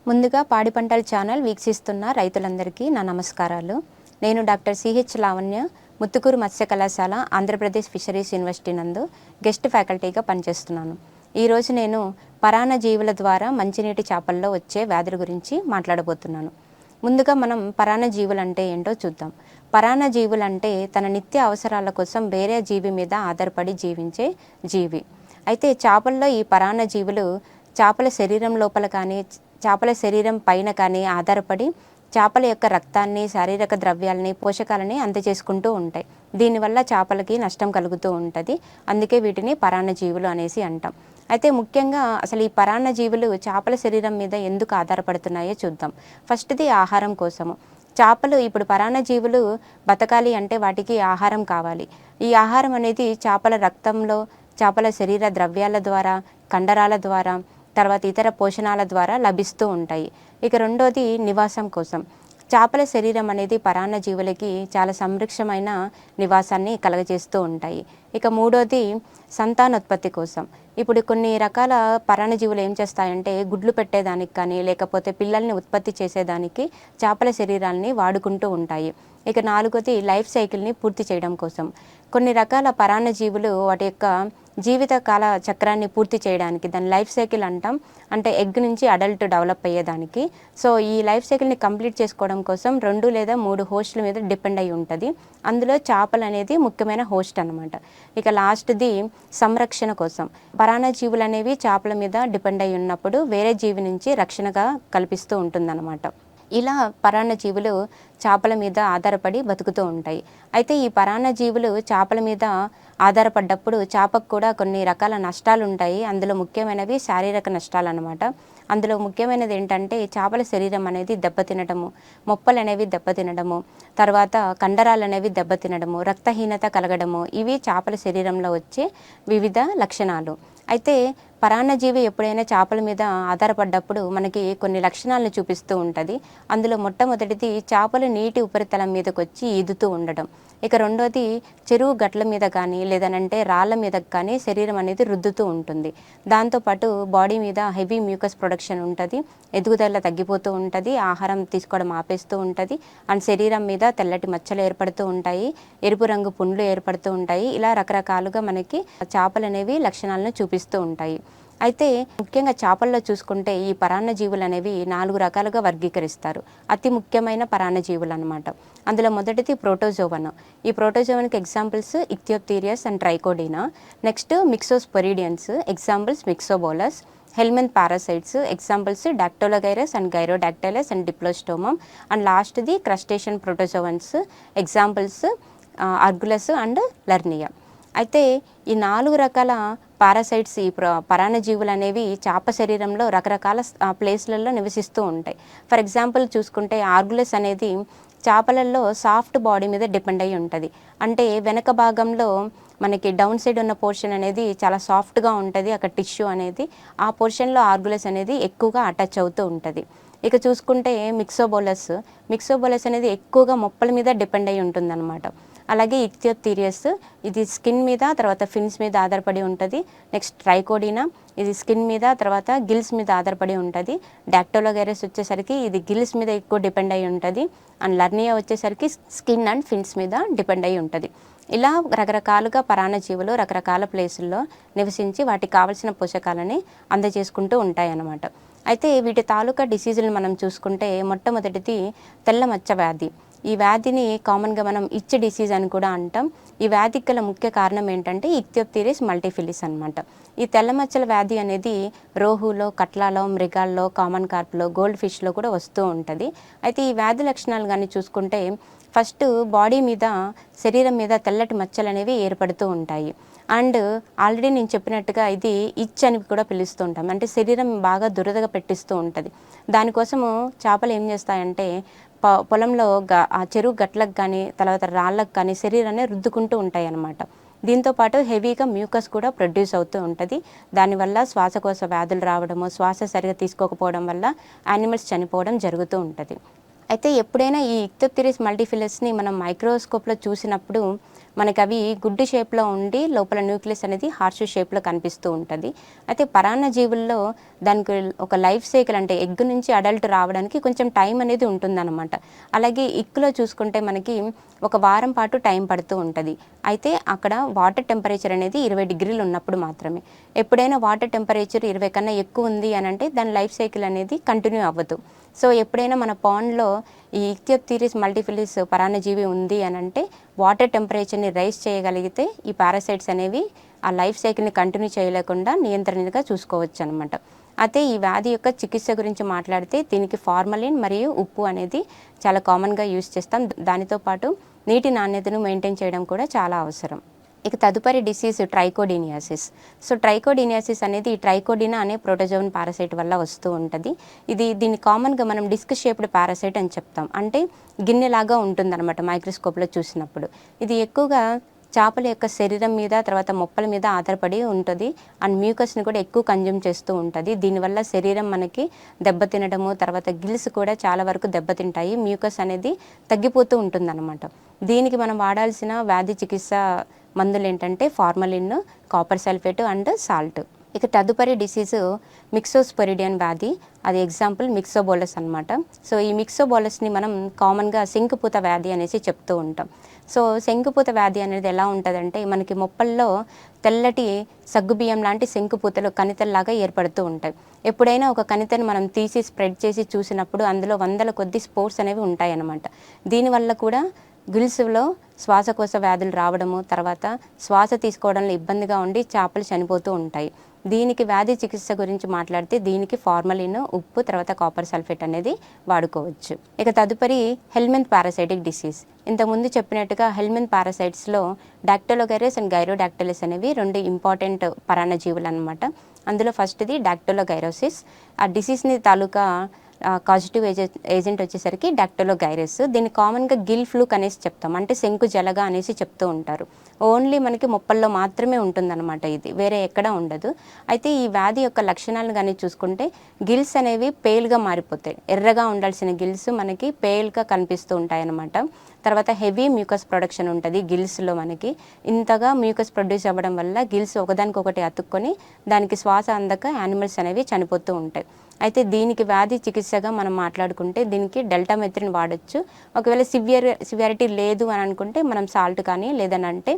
ముందుగా పాడి పంటల ఛానల్ వీక్షిస్తున్న రైతులందరికీ నా నమస్కారాలు. నేను డాక్టర్ సిహెచ్ లావణ్య, ముత్తుకూరు మత్స్య కళాశాల, ఆంధ్రప్రదేశ్ ఫిషరీస్ యూనివర్సిటీ నందు గెస్ట్ ఫ్యాకల్టీగా పనిచేస్తున్నాను. ఈరోజు నేను పరాన్న జీవుల ద్వారా మంచినీటి చేపల్లో వచ్చే వ్యాధుల గురించి మాట్లాడబోతున్నాను. ముందుగా మనం పరాన్న జీవులు అంటే ఏంటో చూద్దాం. పరాన్న జీవులు అంటే తన నిత్య అవసరాల కోసం వేరే జీవి మీద ఆధారపడి జీవించే జీవి. అయితే చేపల్లో ఈ పరాన్న జీవులు చేపల శరీరం లోపల కానీ చేపల శరీరం పైన కానీ ఆధారపడి చేపల యొక్క రక్తాన్ని, శారీరక ద్రవ్యాలని, పోషకాలని అందజేసుకుంటూ ఉంటాయి. దీనివల్ల చేపలకి నష్టం కలుగుతూ ఉంటుంది. అందుకే వీటిని పరాన్న జీవులు అనేసి అంటాం. అయితే ముఖ్యంగా అసలు ఈ పరాన్న జీవులు చేపల శరీరం మీద ఎందుకు ఆధారపడుతున్నాయో చూద్దాం. ఫస్ట్ది ఆహారం కోసము. చేపలు ఇప్పుడు పరాన్న జీవులు బతకాలి అంటే వాటికి ఆహారం కావాలి. ఈ ఆహారం అనేది చేపల రక్తంలో, చేపల శరీర ద్రవ్యాల ద్వారా, కండరాల ద్వారా, తర్వాత ఇతర పోషణాల ద్వారా లభిస్తూ ఉంటాయి. ఇక రెండోది నివాసం కోసం. చేపల శరీరం అనేది పరాన్న జీవులకి చాలా సంరక్షమైన నివాసాన్ని కలగజేస్తూ ఉంటాయి. ఇక మూడోది సంతానోత్పత్తి కోసం. ఇప్పుడు కొన్ని రకాల పరాన్న జీవులు ఏం చేస్తాయంటే గుడ్లు పెట్టేదానికి కానీ లేకపోతే పిల్లల్ని ఉత్పత్తి చేసేదానికి చేపల శరీరాన్ని వాడుకుంటూ ఉంటాయి. ఇక నాలుగోది లైఫ్ సైకిల్ని పూర్తి చేయడం కోసం. కొన్ని రకాల పరాన్న జీవులు వాటి యొక్క జీవితకాల చక్రాన్ని పూర్తి చేయడానికి, దాని లైఫ్ సైకిల్ అంటాం, అంటే ఎగ్ నుంచి అడల్ట్ డెవలప్ అయ్యేదానికి. సో ఈ లైఫ్ సైకిల్ని కంప్లీట్ చేసుకోవడం కోసం 2 లేదా 3 హోస్ట్ల మీద డిపెండ్ అయి ఉంటుంది. అందులో చేపలు అనేది ముఖ్యమైన హోస్ట్ అనమాట. ఇక లాస్ట్ది సంరక్షణ కోసం. పరాన్న జీవులు అనేవి చేపల మీద డిపెండ్ అయి ఉన్నప్పుడు వేరే జీవి నుంచి రక్షణగా కల్పిస్తూ ఉంటుందన్నమాట. ఇలా పరాన్న జీవులు చేపల మీద ఆధారపడి బతుకుతూ ఉంటాయి. అయితే ఈ పరాన్న జీవులు చేపల మీద ఆధారపడ్డప్పుడు చేపకు కూడా కొన్ని రకాల నష్టాలు ఉంటాయి. అందులో ముఖ్యమైనవి శారీరక నష్టాలు అన్నమాట. అందులో ముఖ్యమైనది ఏంటంటే చేపల శరీరం అనేది దెబ్బతినడము, మొప్పలు అనేవి దెబ్బతినడము, తర్వాత కండరాలు అనేవి దెబ్బతినడము, రక్తహీనత కలగడము, ఇవి చేపల శరీరంలో వచ్చే వివిధ లక్షణాలు. అయితే పరాన్న జీవి ఎప్పుడైనా చేపల మీద ఆధారపడ్డప్పుడు మనకి కొన్ని లక్షణాలను చూపిస్తూ ఉంటుంది. అందులో మొట్టమొదటిది చేపలు నీటి ఉపరితలం మీదకి వచ్చి ఈదుతూ ఉండడం. ఇక రెండోది చెరువు గట్ల మీద కానీ లేదనంటే రాళ్ళ మీద కానీ శరీరం అనేది రుద్దుతూ ఉంటుంది. దాంతోపాటు బాడీ మీద హెవీ మ్యూకస్ ప్రొడక్షన్ ఉంటుంది, ఎదుగుదల తగ్గిపోతూ ఉంటుంది, ఆహారం తీసుకోవడం ఆపేస్తూ ఉంటుంది, అండ్ శరీరం మీద తెల్లటి మచ్చలు ఏర్పడుతూ ఉంటాయి, ఎరుపు రంగు పుండ్లు ఏర్పడుతూ ఉంటాయి. ఇలా రకరకాలుగా మనకి చేపలు అనేవి లక్షణాలను చూపిస్తూ ఉంటాయి. అయితే ముఖ్యంగా చేపల్లో చూసుకుంటే ఈ పరాన్న జీవులు అనేవి 4 రకాలుగా వర్గీకరిస్తారు. అతి ముఖ్యమైన పరాన్న జీవులు అనమాట. అందులో మొదటిది ప్రోటోజోవన్. ఈ ప్రోటోజోవన్కి examples ichthyophthirius and trichodina. Next myxosporidians, examples myxobolus. Helminth parasites, examples dactylogyrus and gyrodactylus and diplostomum. And లాస్ట్ది crustacean protozoans, examples argulus and lernaea. అయితే ఈ 4 రకాల పారాసైట్స్, ఈ పరాన్న జీవులు అనేవి చేప శరీరంలో రకరకాల ప్లేస్లలో నివసిస్తూ ఉంటాయి. ఫర్ ఎగ్జాంపుల్ చూసుకుంటే ఆర్గులస్ అనేది చేపలలో సాఫ్ట్ బాడీ మీద డిపెండ్ అయి ఉంటుంది. అంటే వెనక భాగంలో మనకి డౌన్ సైడ్ ఉన్న పోర్షన్ అనేది చాలా సాఫ్ట్గా ఉంటుంది, అక్కడ టిష్యూ అనేది. ఆ పోర్షన్లో ఆర్గులస్ అనేది ఎక్కువగా అటాచ్ అవుతూ ఉంటుంది. ఇక చూసుకుంటే మిక్సోబోలస్ అనేది ఎక్కువగా మొప్పల మీద డిపెండ్ అయి ఉంటుందన్నమాట. అలాగే ఇక్థియోప్థీరియస్, ఇది స్కిన్ మీద, తర్వాత ఫిన్స్ మీద ఆధారపడి ఉంటుంది. నెక్స్ట్ ట్రైకోడీనా, ఇది స్కిన్ మీద, తర్వాత గిల్స్ మీద ఆధారపడి ఉంటుంది. డాక్టోలగైరస్ వచ్చేసరికి ఇది గిల్స్ మీద ఎక్కువ డిపెండ్ అయి ఉంటుంది. అండ్ లర్నియా వచ్చేసరికి స్కిన్ అండ్ ఫిన్స్ మీద డిపెండ్ అయి ఉంటుంది. ఇలా రకరకాలుగా పరాన్న జీవులు రకరకాల ప్లేసుల్లో నివసించి వాటికి కావలసిన పోషకాలని అందజేసుకుంటూ ఉంటాయి అన్నమాట. అయితే వీటి తాలూకా డిసీజులను మనం చూసుకుంటే మొట్టమొదటిది తెల్ల మచ్చ వ్యాధి. ఈ వ్యాధిని కామన్గా మనం ఇచ్ డిసీజ్ అని కూడా అంటాం. ఈ వ్యాధికి గల ముఖ్య కారణం ఏంటంటే ఇక్థియోప్థీరియస్ మల్టిఫిలిస్ అనమాట. ఈ తెల్ల మచ్చల వ్యాధి అనేది రోహులో, కట్లాలో, మృగాల్లో, కామన్ కార్ప్లో, గోల్డ్ ఫిష్లో కూడా వస్తూ ఉంటుంది. అయితే ఈ వ్యాధి లక్షణాలు కానీ చూసుకుంటే ఫస్ట్ బాడీ మీద, శరీరం మీద తెల్లటి మచ్చలు అనేవి ఏర్పడుతూ ఉంటాయి. అండ్ ఆల్రెడీ నేను చెప్పినట్టుగా ఇది ఇచ్ అని కూడా పిలుస్తూ ఉంటాం. అంటే శరీరం బాగా దురదగా పెట్టిస్తూ ఉంటుంది. దానికోసము చేపలు ఏం చేస్తాయంటే పొలంలో ఆ చెరువు గట్లకు కానీ తర్వాత రాళ్ళకు కానీ శరీరాన్ని రుద్దుకుంటూ ఉంటాయి అన్నమాట. దీంతోపాటు హెవీగా మ్యూకస్ కూడా ప్రొడ్యూస్ అవుతూ ఉంటుంది. దానివల్ల శ్వాసకోశ వ్యాధులు రావడము, శ్వాస సరిగా తీసుకోకపోవడం వల్ల యానిమల్స్ చనిపోవడం జరుగుతూ ఉంటుంది. అయితే ఎప్పుడైనా ఈ ఇక్థియోప్థీరియస్ మల్టిఫిలిస్ని మనం మైక్రోస్కోప్లో చూసినప్పుడు మనకి అవి గుడ్డు షేప్లో ఉండి లోపల న్యూక్లియస్ అనేది హార్ష్ షేప్లో కనిపిస్తూ ఉంటుంది. అయితే పరాన్నజీవుల్లో దానికి ఒక లైఫ్ సైకిల్ అంటే ఎగ్ నుంచి అడల్ట్ రావడానికి కొంచెం టైం అనేది ఉంటుందన్నమాట. అలాగే ఇక్కులో చూసుకుంటే మనకి ఒక వారం పాటు టైం పడుతూ ఉంటుంది. అయితే అక్కడ వాటర్ టెంపరేచర్ అనేది 20 డిగ్రీలు ఉన్నప్పుడు మాత్రమే. ఎప్పుడైనా వాటర్ టెంపరేచర్ 20 కన్నా ఎక్కువ ఉంది అని అంటే దాని లైఫ్ సైకిల్ అనేది కంటిన్యూ అవ్వదు. సో ఎప్పుడైనా మన పాండ్లో ఈ ఇక్థియోప్థీరిస్ మల్టిఫిలిస్ పరాన్నజీవి ఉంది అని అంటే వాటర్ టెంపరేచర్ని రైజ్ చేయగలిగితే ఈ పారాసైట్స్ అనేవి ఆ లైఫ్ సైకిల్ని కంటిన్యూ చేయలేకుండా నియంత్రణగా చూసుకోవచ్చు అనమాట. అయితే ఈ వ్యాధి యొక్క చికిత్స గురించి మాట్లాడితే దీనికి ఫార్మలిన్ మరియు ఉప్పు అనేది చాలా కామన్గా యూజ్ చేస్తాం. దానితో పాటు నీటి నాణ్యతను మెయింటైన్ చేయడం కూడా చాలా అవసరం. ఇక తదుపరి డిసీజ్ ట్రైకోడీనియాసిస్. సో ట్రైకోడీనియాసిస్ అనేది ఈ ట్రైకోడినా అనే ప్రోటోజోన్ పారాసైట్ వల్ల వస్తూ ఉంటుంది. దీన్ని కామన్గా మనం డిస్క్ షేప్డ్ పారాసైట్ అని చెప్తాం. అంటే గిన్నెలాగా ఉంటుందన్నమాట మైక్రోస్కోప్లో చూసినప్పుడు. ఇది ఎక్కువగా చేపల యొక్క శరీరం మీద తర్వాత మొప్పల మీద ఆధారపడి ఉంటుంది. అండ్ మ్యూకస్ని కూడా ఎక్కువ కన్జ్యూమ్ చేస్తూ ఉంటుంది. దీనివల్ల శరీరం మనకి దెబ్బతినడము, తర్వాత గిల్స్ కూడా చాలా వరకు దెబ్బతింటాయి. మ్యూకస్ అనేది తగ్గిపోతూ ఉంటుందన్నమాట. దీనికి మనం వాడాల్సిన వ్యాధి చికిత్స మందులు ఏంటంటే formalin, copper sulphate and salt. ఇక తదుపరి డిసీజు మిక్సోస్పోరిడియన్ వ్యాధి. అది ఎగ్జాంపుల్ మిక్సోబోలస్ అనమాట. సో ఈ మిక్సోబోలస్ని మనం కామన్గా శంకుపూత వ్యాధి అనేసి చెప్తూ ఉంటాం. సో శంకుపూత వ్యాధి అనేది ఎలా ఉంటుందంటే మనకి మొప్పల్లో తెల్లటి సగ్గుబియ్యం లాంటి శంకుపూతలు కణితల్లాగా ఏర్పడుతూ ఉంటాయి. ఎప్పుడైనా ఒక కణితను మనం తీసి స్ప్రెడ్ చేసి చూసినప్పుడు అందులో వందల కొద్ది స్పోర్స్ అనేవి ఉంటాయన్నమాట. దీనివల్ల కూడా గిల్స్లో శ్వాసకోశ వ్యాధులు రావడము, తర్వాత శ్వాస తీసుకోవడంలో ఇబ్బందిగా ఉండి చేపలు చనిపోతూ ఉంటాయి. దీనికి వ్యాధి చికిత్స గురించి మాట్లాడితే దీనికి ఫార్మలిన్, ఉప్పు, తర్వాత కాపర్ సల్ఫేట్ అనేది వాడుకోవచ్చు. ఇక తదుపరి హెల్మెంత్ పారాసైటిక్ డిసీజ్. ఇంతకుముందు చెప్పినట్టుగా హెల్మెంత్ పారాసైట్స్లో డాక్టోలోగైరస్ అండ్ గైరోడాక్టిలస్ అనేవి 2 ఇంపార్టెంట్ పరాన్నజీవులు అనమాట. అందులో ఫస్ట్ది డాక్టోలోగైరోసిస్. ఆ డిసీజ్ని తాలూకా కాజిటివ్ ఏజెంట్ వచ్చేసరికి డాక్టోలోగైరస్. దీన్ని కామన్గా గిల్ ఫ్లూక్ అనేసి చెప్తాం. అంటే శంకు జలగా అనేసి చెప్తూ ఉంటారు. ఓన్లీ మనకి మొప్పల్లో మాత్రమే ఉంటుందన్నమాట. ఇది వేరే ఎక్కడా ఉండదు. అయితే ఈ వ్యాధి యొక్క లక్షణాలను కానీ చూసుకుంటే గిల్స్ అనేవి పేల్గా మారిపోతాయి. ఎర్రగా ఉండాల్సిన గిల్స్ మనకి పేల్గా కనిపిస్తూ ఉంటాయన్నమాట. తర్వాత హెవీ మ్యూకస్ ప్రొడక్షన్ ఉంటుంది గిల్స్లో. మనకి ఇంతగా మ్యూకస్ ప్రొడ్యూస్ అవ్వడం వల్ల గిల్స్ ఒకదానికొకటి అతుక్కొని దానికి శ్వాస అందక యానిమల్స్ అనేవి చనిపోతూ ఉంటాయి. అయితే దీనికి వ్యాధి చికిత్సగా మనం మాట్లాడుకుంటే దీనికి డెల్టామెథ్రిన్ వాడచ్చు. ఒకవేళ సివియారిటీ లేదు అని అనుకుంటే మనం సాల్ట్ కానీ లేదనంటే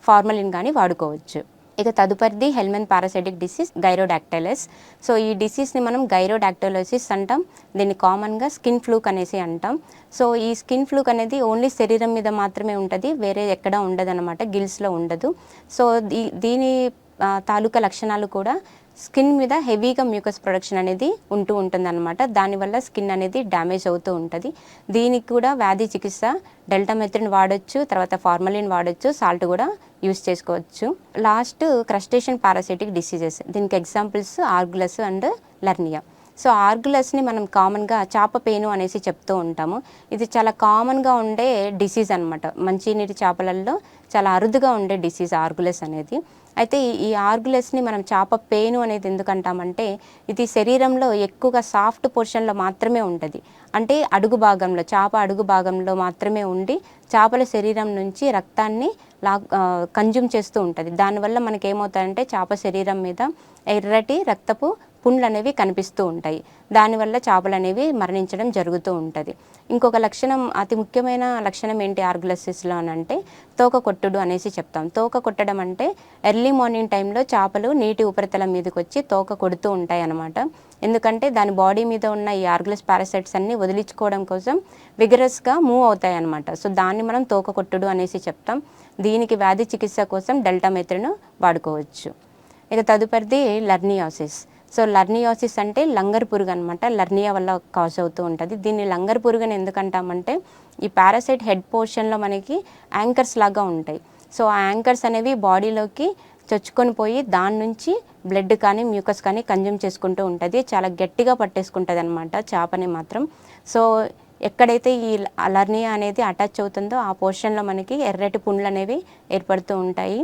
ఫార్మలిన్ కానీ వాడుకోవచ్చు. ఇక తదుపరిది హెల్మెంత్ పారాసైటిక్ డిసీజ్ గైరోడాక్టైలస్. సో ఈ డిసీజ్ని మనం గైరోడాక్టైలోసిస్ అంటాం. దీన్ని కామన్గా స్కిన్ ఫ్లూక్ అనేసి అంటాం. సో ఈ స్కిన్ ఫ్లూక్ అనేది ఓన్లీ శరీరం మీద మాత్రమే ఉంటుంది, వేరే ఎక్కడా ఉండదన్నమాట, గిల్స్లో ఉండదు. సో దీని తాలూకా లక్షణాలు కూడా స్కిన్ మీద హెవీగా మ్యూకస్ ప్రొడక్షన్ అనేది ఉంటుందన్నమాట. దానివల్ల స్కిన్ అనేది డ్యామేజ్ అవుతూ ఉంటుంది. దీనికి కూడా వ్యాధి చికిత్స డెల్టామెథ్రిన్ వాడచ్చు, తర్వాత ఫార్మలిన్ వాడచ్చు, సాల్ట్ కూడా యూస్ చేసుకోవచ్చు. Last crustacean parasitic diseases. దీనికి ఎగ్జాంపుల్స్ ఆర్గులస్ అండ్ లెర్నియా. సో ఆర్గులస్ని మనం కామన్గా చాప పేను అనేసి చెప్తూ ఉంటాము. ఇది చాలా కామన్గా ఉండే డిసీజ్ అనమాట. మంచినీటి చేపలలో చాలా అరుదుగా ఉండే డిసీజ్ ఆర్గులస్ అనేది. అయితే ఈ ఆర్గులస్ని మనం చేప పేను అనేది ఎందుకంటామంటే ఇది శరీరంలో ఎక్కువగా సాఫ్ట్ పోర్షన్లో మాత్రమే ఉంటుంది. అంటే అడుగు భాగంలో, చేప అడుగు భాగంలో మాత్రమే ఉండి చేపల శరీరం నుంచి రక్తాన్ని కన్జ్యూమ్ చేస్తూ ఉంటుంది. దానివల్ల మనకి ఏమవుతాయంటే చేప శరీరం మీద ఎర్రటి రక్తపు పుండ్లు అనేవి కనిపిస్తూ ఉంటాయి. దానివల్ల చేపలు అనేవి మరణించడం జరుగుతూ ఉంటుంది. ఇంకొక లక్షణం, అతి ముఖ్యమైన లక్షణం ఏంటి ఆర్గులసిస్లో అని అంటే తోక కొట్టుడు అనేసి చెప్తాం. తోక కొట్టడం అంటే ఎర్లీ మార్నింగ్ టైంలో చేపలు నీటి ఉపరితలం మీదకి వచ్చి తోక కొడుతూ ఉంటాయి అన్నమాట. ఎందుకంటే దాని బాడీ మీద ఉన్న ఈ ఆర్గులస్ పారాసైట్స్ అన్ని వదిలించుకోవడం కోసం విగరస్గా మూవ్ అవుతాయి అన్నమాట. సో దాన్ని మనం తోక కొట్టుడు అనేసి చెప్తాం. దీనికి వ్యాధి చికిత్స కోసం డెల్టామెథ్రిన్ వాడుకోవచ్చు. ఇక తదుపరిది లెర్నియాసిస్. సో లెర్నియాసిస్ అంటే లంగర్ పురుగు అనమాట. లెర్నియా వల్ల కాజ్ అవుతూ ఉంటుంది. దీన్ని లంగర్ పురుగుని ఎందుకంటామంటే ఈ పారాసైట్ హెడ్ పోర్షన్లో మనకి యాంకర్స్ లాగా ఉంటాయి. సో ఆ యాంకర్స్ అనేవి బాడీలోకి చొచ్చుకొని పోయి దాని నుంచి బ్లడ్ కానీ మ్యూకస్ కానీ కన్జ్యూమ్ చేసుకుంటూ ఉంటుంది. చాలా గట్టిగా పట్టేసుకుంటుంది అనమాట చేపని మాత్రం. సో ఎక్కడైతే ఈ లెర్నియా అనేది అటాచ్ అవుతుందో ఆ పోర్షన్లో మనకి ఎర్రటి పుండ్లు అనేవి ఏర్పడుతూ ఉంటాయి.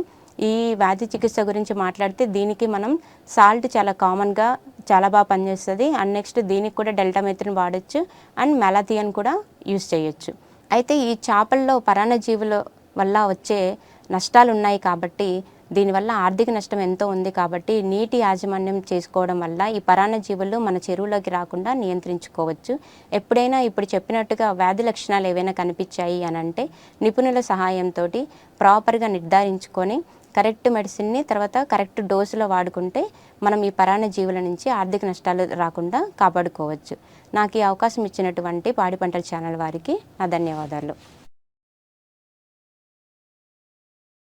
ఈ వ్యాధి చికిత్స గురించి మాట్లాడితే దీనికి మనం సాల్ట్ చాలా కామన్గా చాలా బాగా పనిచేస్తుంది. అండ్ నెక్స్ట్ దీనికి కూడా డెల్టామెథ్రిన్ వాడచ్చు అండ్ మెలాథియన్ కూడా యూస్ చేయొచ్చు. అయితే ఈ చేపల్లో పరాన్నజీవుల వల్ల వచ్చే నష్టాలు ఉన్నాయి కాబట్టి దీనివల్ల ఆర్థిక నష్టం ఎంతో ఉంది కాబట్టి నీటి యాజమాన్యం చేసుకోవడం వల్ల ఈ పరాన్నజీవులు మన చెరువులోకి రాకుండా నియంత్రించుకోవచ్చు. ఎప్పుడైనా ఇప్పుడు చెప్పినట్టుగా వ్యాధి లక్షణాలు ఏవైనా కనిపించాయి అని అంటే నిపుణుల సహాయంతో ప్రాపర్గా నిర్ధారించుకొని కరెక్ట్ మెడిసిన్ని తర్వాత కరెక్ట్ డోసులో వాడుకుంటే మనం ఈ పరాన్నజీవుల నుంచి ఆర్థిక నష్టాలు రాకుండా కాపాడుకోవచ్చు. నాకు ఈ అవకాశం ఇచ్చినటువంటి పాడి పంటల ఛానల్ వారికి నా ధన్యవాదాలు.